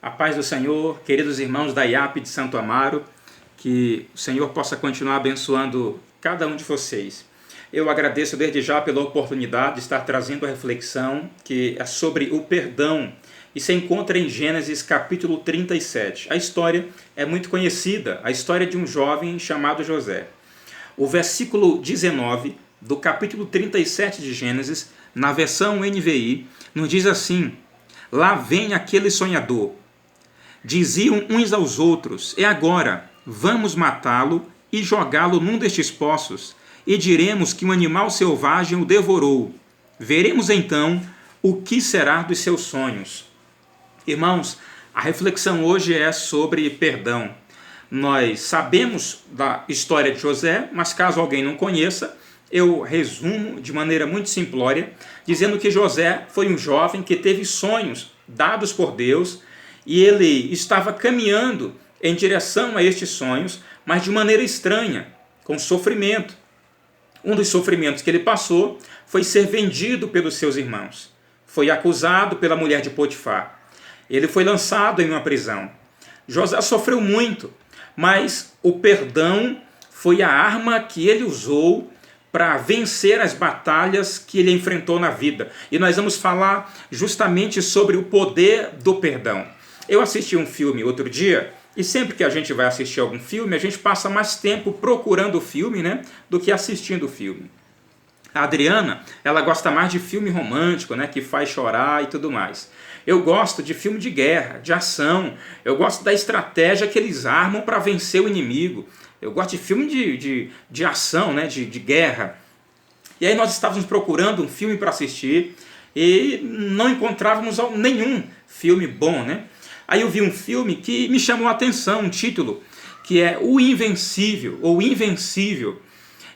A paz do Senhor, queridos irmãos da IAP de Santo Amaro, que o Senhor possa continuar abençoando cada um de vocês. Eu agradeço desde já pela oportunidade de estar trazendo a reflexão que é sobre o perdão e se encontra em Gênesis capítulo 37. A história é muito conhecida, a história de um jovem chamado José. O versículo 19 do capítulo 37 de Gênesis, na versão NVI, nos diz assim: lá vem aquele sonhador. Diziam uns aos outros: é agora, vamos matá-lo e jogá-lo num destes poços, e diremos que um animal selvagem o devorou. Veremos então o que será dos seus sonhos. Irmãos, a reflexão hoje é sobre perdão. Nós sabemos da história de José, mas caso alguém não conheça, eu resumo de maneira muito simplória, dizendo que José foi um jovem que teve sonhos dados por Deus, e ele estava caminhando em direção a estes sonhos, mas de maneira estranha, com sofrimento. Um dos sofrimentos que ele passou foi ser vendido pelos seus irmãos. Foi acusado pela mulher de Potifar. Ele foi lançado em uma prisão. José sofreu muito, mas o perdão foi a arma que ele usou para vencer as batalhas que ele enfrentou na vida. E nós vamos falar justamente sobre o poder do perdão. Eu assisti um filme outro dia, e sempre que a gente vai assistir algum filme, a gente passa mais tempo procurando o filme, né, do que assistindo o filme. A Adriana, ela gosta mais de filme romântico, né, que faz chorar e tudo mais. Eu gosto de filme de guerra, de ação. Eu gosto da estratégia que eles armam para vencer o inimigo. Eu gosto de filme de ação, né, de guerra. E aí nós estávamos procurando um filme para assistir e não encontrávamos nenhum filme bom, né? Aí eu vi um filme que me chamou a atenção, um título, que é O Invencível, ou Invencível.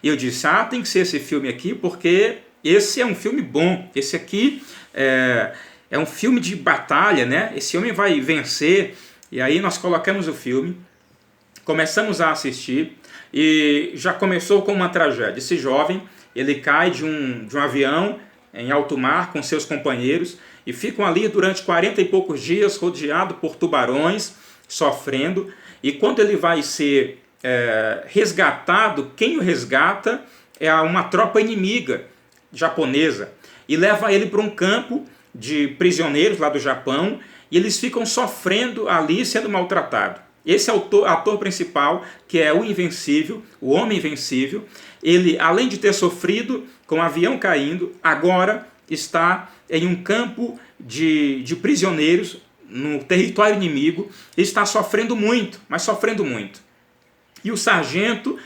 E eu disse, tem que ser esse filme aqui, porque esse é um filme bom. Esse aqui é um filme de batalha, né? Esse homem vai vencer. E aí nós colocamos o filme, começamos a assistir, e já começou com uma tragédia. Esse jovem, ele cai de um avião em alto mar com seus companheiros, e ficam ali durante 40 e poucos dias, rodeado por tubarões, sofrendo. E quando ele vai ser resgatado, quem o resgata é uma tropa inimiga japonesa, e leva ele para um campo de prisioneiros lá do Japão, e eles ficam sofrendo ali, sendo maltratados. Esse ator principal, que é o Invencível, o Homem Invencível, ele, além de ter sofrido com o avião caindo, agora está em um campo de prisioneiros no território inimigo, e está sofrendo muito, mas sofrendo muito. E o sargento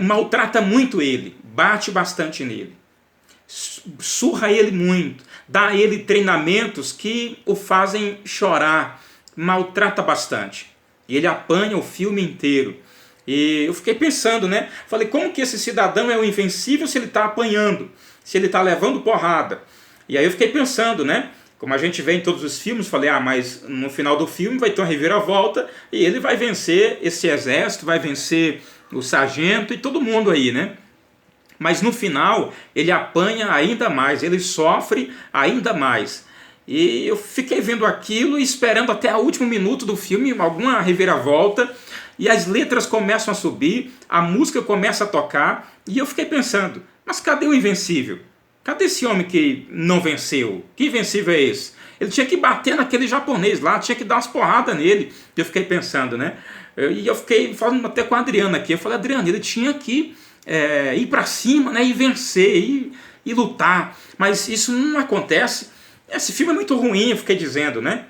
maltrata muito ele, bate bastante nele, surra ele muito, dá a ele treinamentos que o fazem chorar, maltrata bastante. E ele apanha o filme inteiro. E eu fiquei pensando, né? Falei, como que esse cidadão é o invencível se ele está apanhando, se ele está levando porrada? E aí eu fiquei pensando, né? Como a gente vê em todos os filmes, falei, mas no final do filme vai ter uma reviravolta e ele vai vencer esse exército, vai vencer o sargento e todo mundo aí, né? Mas no final ele apanha ainda mais, ele sofre ainda mais. E eu fiquei vendo aquilo e esperando até o último minuto do filme, alguma reviravolta, e as letras começam a subir, a música começa a tocar, e eu fiquei pensando, mas cadê o Invencível? Cadê esse homem que não venceu? Que invencível é esse? Ele tinha que bater naquele japonês lá, tinha que dar umas porradas nele. E eu fiquei pensando, né? E eu fiquei falando até com a Adriana aqui. Eu falei, Adriana, ele tinha que ir para cima, né? E vencer, e lutar. Mas isso não acontece. Esse filme é muito ruim, eu fiquei dizendo, né?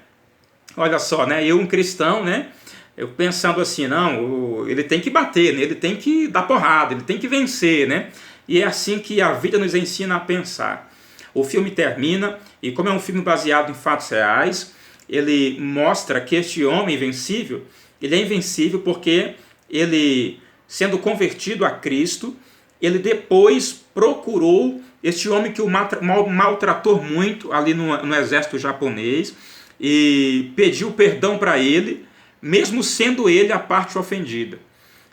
Olha só, né? Eu, um cristão, né? Eu pensando assim, não, ele tem que bater, né? Ele tem que dar porrada, ele tem que vencer, né? E é assim que a vida nos ensina a pensar. O filme termina, e como é um filme baseado em fatos reais, ele mostra que este homem invencível, ele é invencível porque ele, sendo convertido a Cristo, ele depois procurou este homem que o maltratou muito ali no exército japonês, e pediu perdão para ele, mesmo sendo ele a parte ofendida.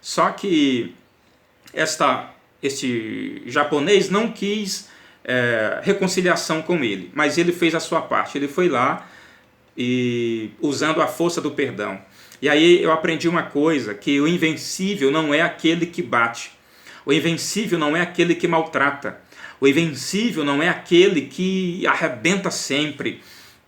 Só que este japonês não quis reconciliação com ele, mas ele fez a sua parte. Ele foi lá e usando a força do perdão. E aí eu aprendi uma coisa, que o invencível não é aquele que bate. O invencível não é aquele que maltrata. O invencível não é aquele que arrebenta sempre,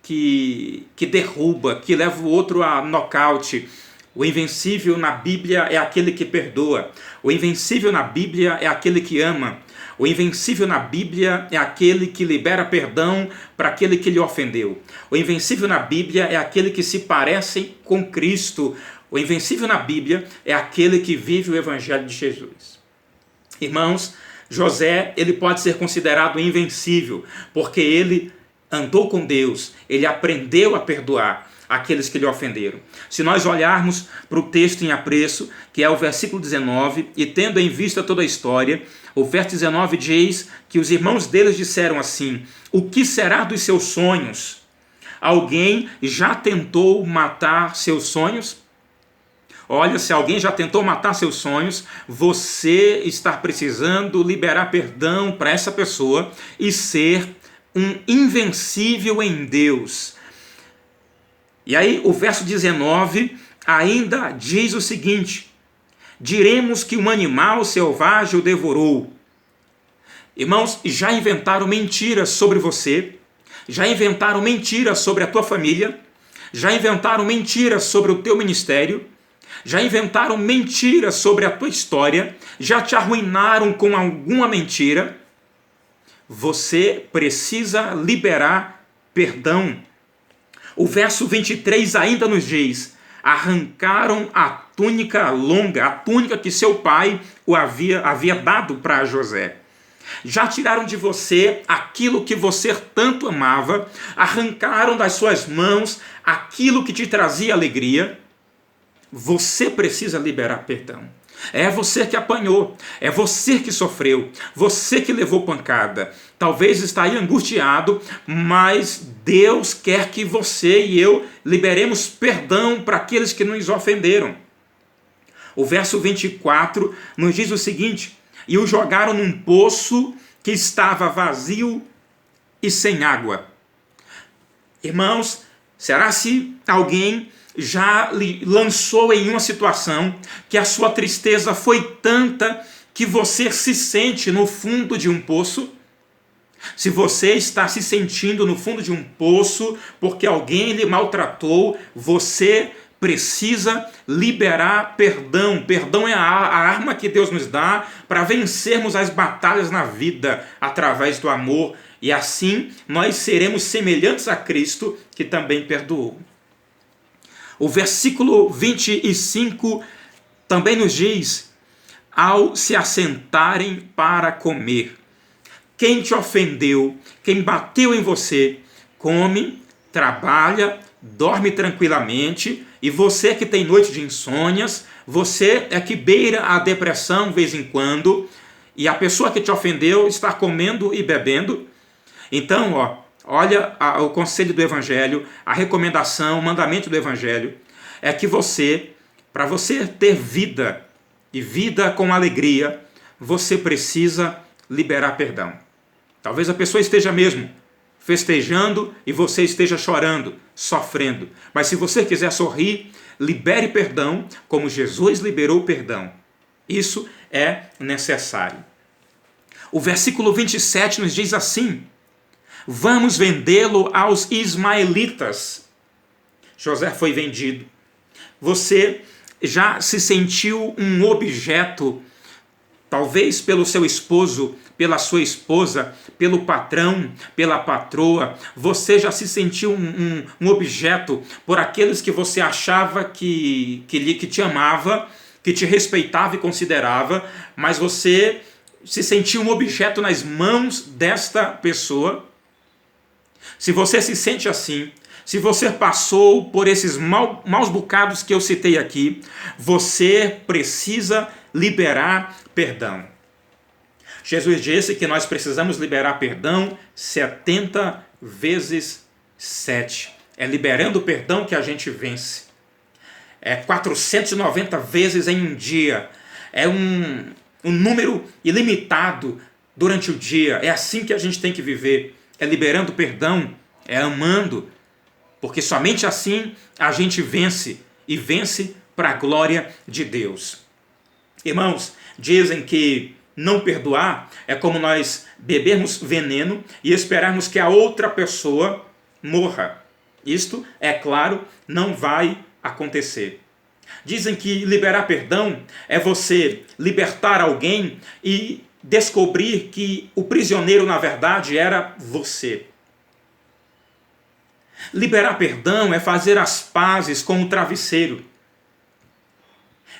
que derruba, que leva o outro a nocaute. O invencível na Bíblia é aquele que perdoa. O invencível na Bíblia é aquele que ama. O invencível na Bíblia é aquele que libera perdão para aquele que lhe ofendeu. O invencível na Bíblia é aquele que se parece com Cristo. O invencível na Bíblia é aquele que vive o Evangelho de Jesus. Irmãos, José, ele pode ser considerado invencível, porque ele andou com Deus, ele aprendeu a perdoar aqueles que lhe ofenderam. Se nós olharmos para o texto em apreço, que é o versículo 19, e tendo em vista toda a história, o verso 19 diz que os irmãos deles disseram assim: o que será dos seus sonhos? Alguém já tentou matar seus sonhos? Olha, se alguém já tentou matar seus sonhos, você está precisando liberar perdão para essa pessoa e ser um invencível em Deus. E aí o verso 19 ainda diz o seguinte: diremos que um animal selvagem o devorou. Irmãos, já inventaram mentiras sobre você, já inventaram mentiras sobre a tua família, já inventaram mentiras sobre o teu ministério, já inventaram mentiras sobre a tua história, já te arruinaram com alguma mentira. Você precisa liberar perdão. O verso 23 ainda nos diz: arrancaram a túnica longa, a túnica que seu pai o havia dado para José. Já tiraram de você aquilo que você tanto amava, arrancaram das suas mãos aquilo que te trazia alegria. Você precisa liberar perdão. É você que apanhou, é você que sofreu, você que levou pancada. Talvez está aí angustiado, mas Deus quer que você e eu liberemos perdão para aqueles que nos ofenderam. O verso 24 nos diz o seguinte: e o jogaram num poço que estava vazio e sem água. Irmãos, será se alguém já lhe lançou em uma situação que a sua tristeza foi tanta que você se sente no fundo de um poço? Se você está se sentindo no fundo de um poço porque alguém lhe maltratou, você precisa liberar perdão. Perdão é a arma que Deus nos dá para vencermos as batalhas na vida através do amor, e assim nós seremos semelhantes a Cristo, que também perdoou. O versículo 25 também nos diz: ao se assentarem para comer. Quem te ofendeu, quem bateu em você, come, trabalha, dorme tranquilamente, e você que tem noite de insônias, você é que beira a depressão de vez em quando, e a pessoa que te ofendeu está comendo e bebendo. Então, olha o conselho do Evangelho, a recomendação, o mandamento do Evangelho, é que você, para você ter vida, e vida com alegria, você precisa liberar perdão. Talvez a pessoa esteja mesmo festejando e você esteja chorando, sofrendo. Mas se você quiser sorrir, libere perdão como Jesus liberou perdão. Isso é necessário. O versículo 27 nos diz assim: vamos vendê-lo aos ismaelitas. José foi vendido. Você já se sentiu um objeto, talvez pelo seu esposo, pela sua esposa, pelo patrão, pela patroa? Você já se sentiu um objeto por aqueles que você achava que te amava, que te respeitava e considerava, mas você se sentiu um objeto nas mãos desta pessoa? Se você se sente assim, se você passou por esses maus bocados que eu citei aqui, você precisa liberar perdão. Jesus disse que nós precisamos liberar perdão 70 vezes 7. É liberando perdão que a gente vence. É 490 vezes em um dia. É um número ilimitado durante o dia. É assim que a gente tem que viver. É liberando perdão, é amando. Porque somente assim a gente vence, e vence para a glória de Deus. Irmãos, dizem que não perdoar é como nós bebermos veneno e esperarmos que a outra pessoa morra. Isto, é claro, não vai acontecer. Dizem que liberar perdão é você libertar alguém e descobrir que o prisioneiro, na verdade, era você. Liberar perdão é fazer as pazes com o travesseiro.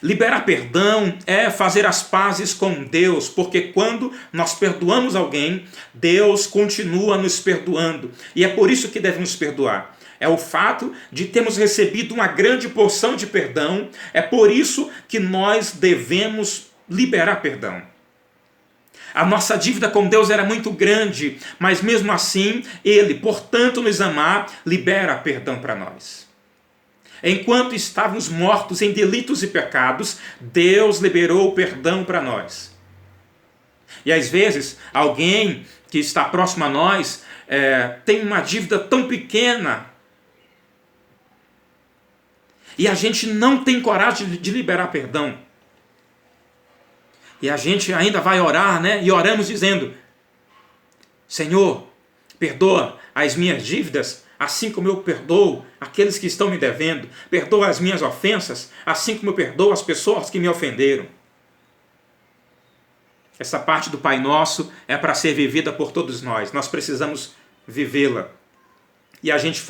Liberar perdão é fazer as pazes com Deus, porque quando nós perdoamos alguém, Deus continua nos perdoando. E é por isso que devemos perdoar. É o fato de termos recebido uma grande porção de perdão, é por isso que nós devemos liberar perdão. A nossa dívida com Deus era muito grande, mas mesmo assim, Ele, por tanto nos amar, libera perdão para nós. Enquanto estávamos mortos em delitos e pecados, Deus liberou o perdão para nós. E às vezes, alguém que está próximo a nós tem uma dívida tão pequena e a gente não tem coragem de liberar perdão. E a gente ainda vai orar, né? E oramos dizendo: Senhor, perdoa as minhas dívidas, assim como eu perdoo aqueles que estão me devendo. Perdoa as minhas ofensas, assim como eu perdoo as pessoas que me ofenderam. Essa parte do Pai Nosso é para ser vivida por todos nós. Nós precisamos vivê-la. E a gente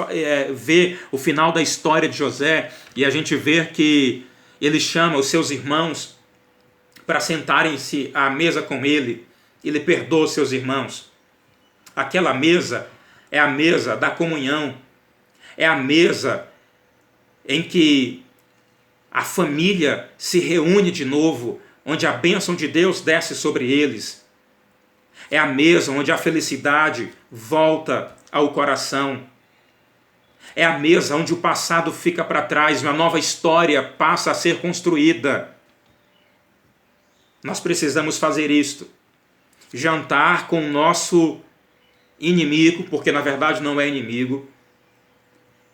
vê o final da história de José e a gente vê que ele chama os seus irmãos para sentarem-se à mesa com ele. Ele perdoa os seus irmãos. Aquela mesa é a mesa da comunhão. É a mesa em que a família se reúne de novo, onde a bênção de Deus desce sobre eles. É a mesa onde a felicidade volta ao coração. É a mesa onde o passado fica para trás e uma nova história passa a ser construída. Nós precisamos fazer isto. Jantar com o nosso inimigo, porque na verdade não é inimigo,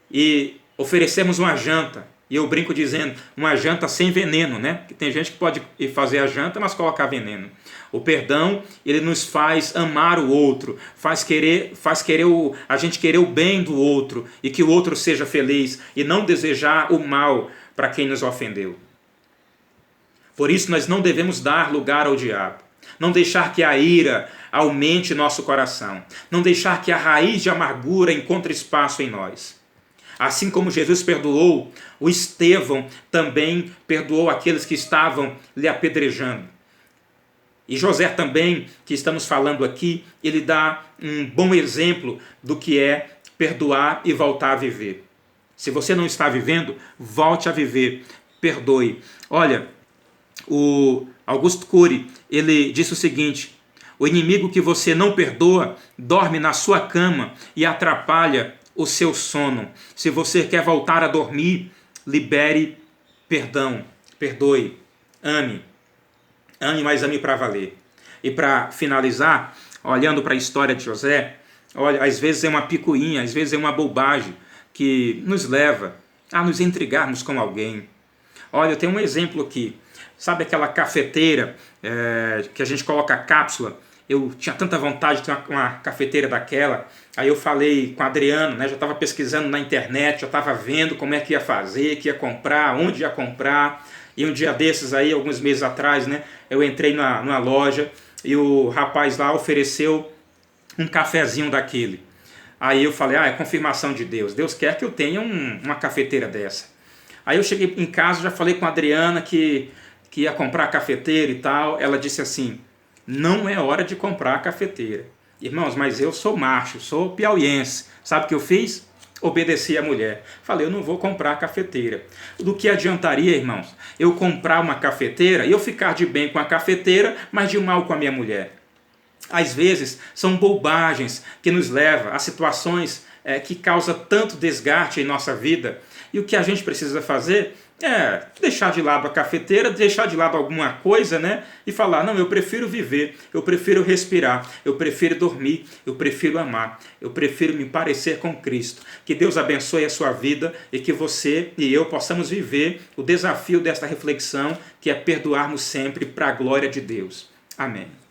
e oferecemos uma janta. E eu brinco dizendo, uma janta sem veneno, né? Porque tem gente que pode ir fazer a janta, mas colocar veneno. O perdão, ele nos faz amar o outro, faz querer a gente querer o bem do outro e que o outro seja feliz e não desejar o mal para quem nos ofendeu. Por isso nós não devemos dar lugar ao diabo. Não deixar que a ira aumente nosso coração. Não deixar que a raiz de amargura encontre espaço em nós. Assim como Jesus perdoou, o Estevão também perdoou aqueles que estavam lhe apedrejando. E José também, que estamos falando aqui, ele dá um bom exemplo do que é perdoar e voltar a viver. Se você não está vivendo, volte a viver, perdoe. Olha, o Augusto Cury, ele disse o seguinte: o inimigo que você não perdoa dorme na sua cama e atrapalha o seu sono. Se você quer voltar a dormir, libere perdão, perdoe, ame. Ame, mas ame para valer. E para finalizar, olhando para a história de José, olha, às vezes é uma picuinha, às vezes é uma bobagem que nos leva a nos intrigarmos com alguém. Olha, eu tenho um exemplo aqui. Sabe aquela cafeteira que a gente coloca a cápsula? Eu tinha tanta vontade de ter uma cafeteira daquela. Aí eu falei com o Adriano, né? Já estava pesquisando na internet, já estava vendo como é que ia fazer, que ia comprar, onde ia comprar. E um dia desses aí, alguns meses atrás, né? Eu entrei numa loja e o rapaz lá ofereceu um cafezinho daquele. Aí eu falei, é confirmação de Deus. Deus quer que eu tenha uma cafeteira dessa. Aí eu cheguei em casa, já falei com a Adriana que ia comprar a cafeteira e tal. Ela disse assim: não é hora de comprar a cafeteira. Irmãos, mas eu sou macho, sou piauiense. Sabe o que eu fiz? Obedeci a mulher. Falei, eu não vou comprar a cafeteira. Do que adiantaria, irmãos, eu comprar uma cafeteira e eu ficar de bem com a cafeteira, mas de mal com a minha mulher? Às vezes, são bobagens que nos levam a situações que causam tanto desgaste em nossa vida. E o que a gente precisa fazer é deixar de lado a cafeteira, deixar de lado alguma coisa, né? E falar, não, eu prefiro viver, eu prefiro respirar, eu prefiro dormir, eu prefiro amar, eu prefiro me parecer com Cristo. Que Deus abençoe a sua vida e que você e eu possamos viver o desafio desta reflexão, que é perdoarmos sempre para a glória de Deus. Amém.